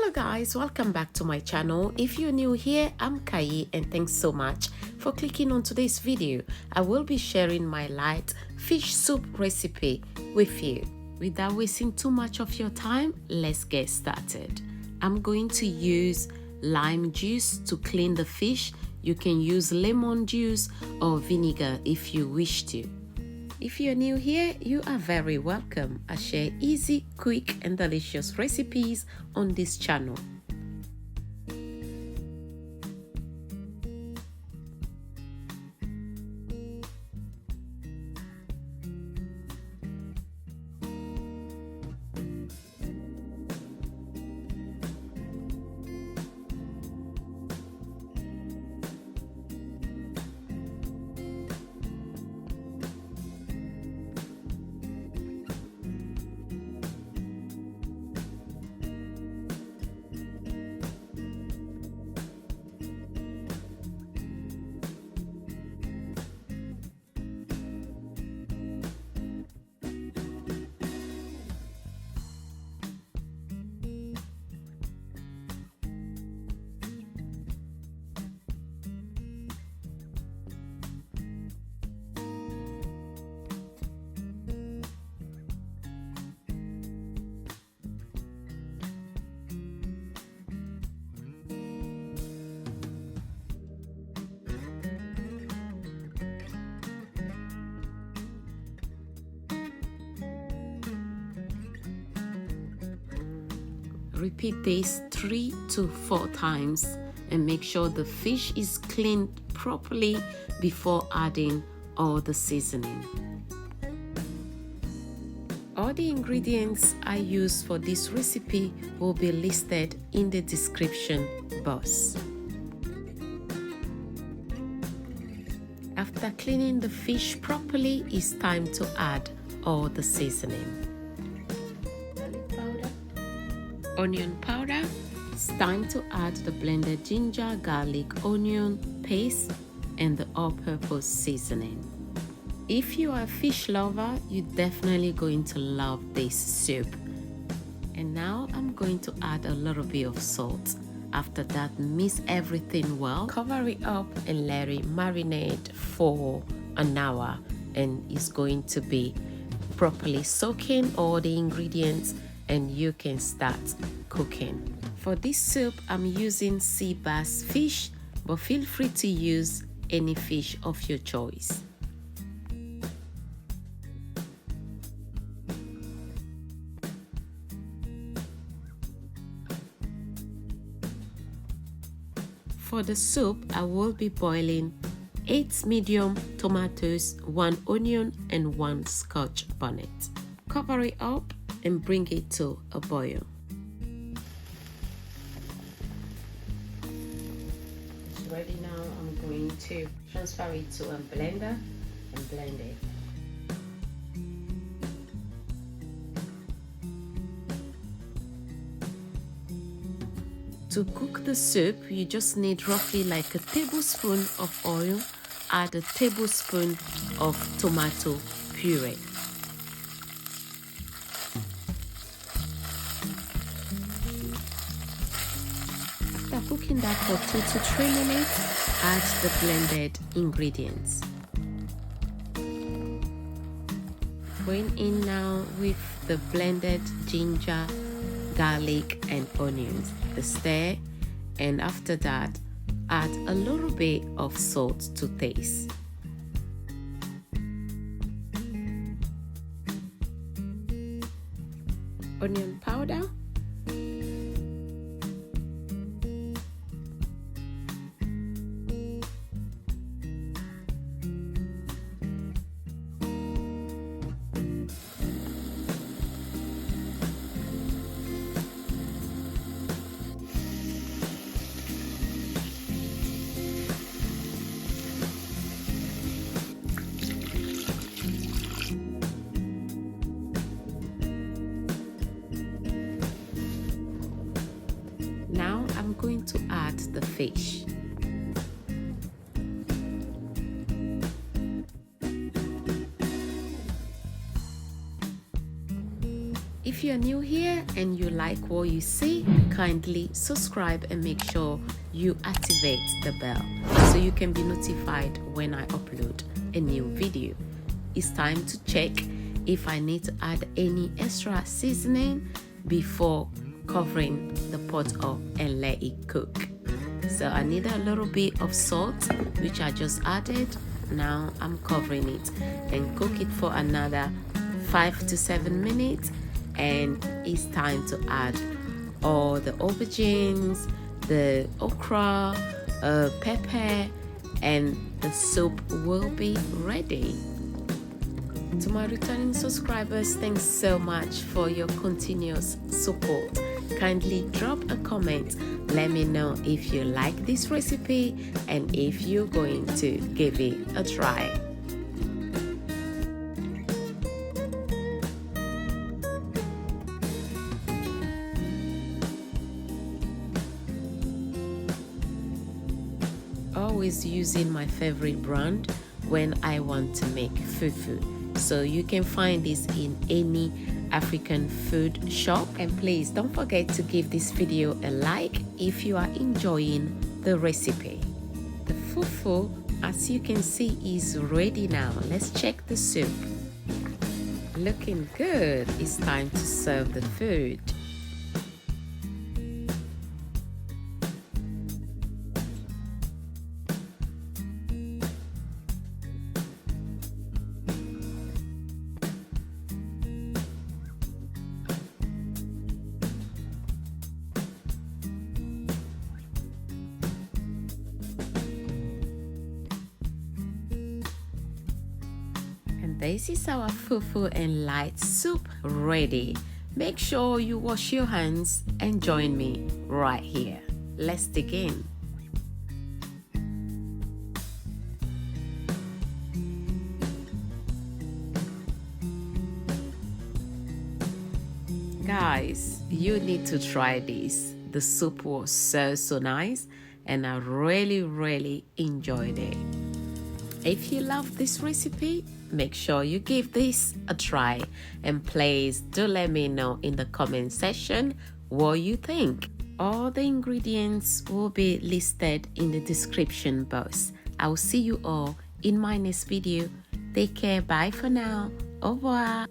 Hello guys, welcome back to my channel. If you're new here, I'm Kai and thanks so much for clicking on today's video. I will be sharing my light fish soup recipe with you. Without wasting too much of your time, let's get started. I'm going to use lime juice to clean the fish. You can use lemon juice or vinegar if you wish to. If you're new here, you are very welcome. I share easy, quick and delicious recipes on this channel. Repeat this 3 to 4 times and make sure the fish is cleaned properly before adding all the seasoning. All the ingredients I use for this recipe will be listed in the description box. After cleaning the fish properly, it's time to add all the seasoning. Onion powder. It's time to add the blended ginger, garlic, onion paste and the all-purpose seasoning. If you are a fish lover, you're definitely going to love this soup. And now I'm going to add a little bit of salt. After that, mix everything well, cover it up and let it marinate for an hour, and it's going to be properly soaking all the ingredients and you can start cooking. For this soup, I'm using Seabass fish, but feel free to use any fish of your choice. For the soup, I will be boiling 8 medium tomatoes, 1 onion and 1 Scotch bonnet. Cover it up and bring it to a boil. It's ready now. I'm going to transfer it to a blender and blend it. To cook the soup, you just need roughly like a tablespoon of oil, add a tablespoon of tomato puree. After cooking that for 2 to 3 minutes, add the blended ingredients. Going in now with the blended ginger, garlic and onions. Stir, and after that add a little bit of salt to taste. Onion powder, I'm going to add the fish. If you're new here and you like what you see, kindly subscribe and make sure you activate the bell so you can be notified when I upload a new video. It's time to check if I need to add any extra seasoning before covering the pot up and let it cook. So I need a little bit of salt, which I just added. Now I'm covering it and cook it for another 5 to 7 minutes, and it's time to add all the aubergines, the okra, pepper, and the soup will be ready. To my returning subscribers, thanks so much for your continuous support. Kindly drop a comment. Let me know if you like this recipe and if you're going to give it a try. Always using my favorite brand when I want to make fufu. So you can find this in any African food shop. And please don't forget to give this video a like if you are enjoying the recipe. The fufu, as you can see, is ready now. Let's check the soup. Looking good. It's time to serve the food. This is our fufu and light soup ready. Make sure you wash your hands and join me right here. Let's dig in. Guys, you need to try this. The soup was so nice and I really enjoyed it. If you love this recipe, make sure you give this a try, and please do let me know in the comment section what you think. All the ingredients will be listed in the description box. I'll see you all in my next video. Take care. Bye for now. Au revoir.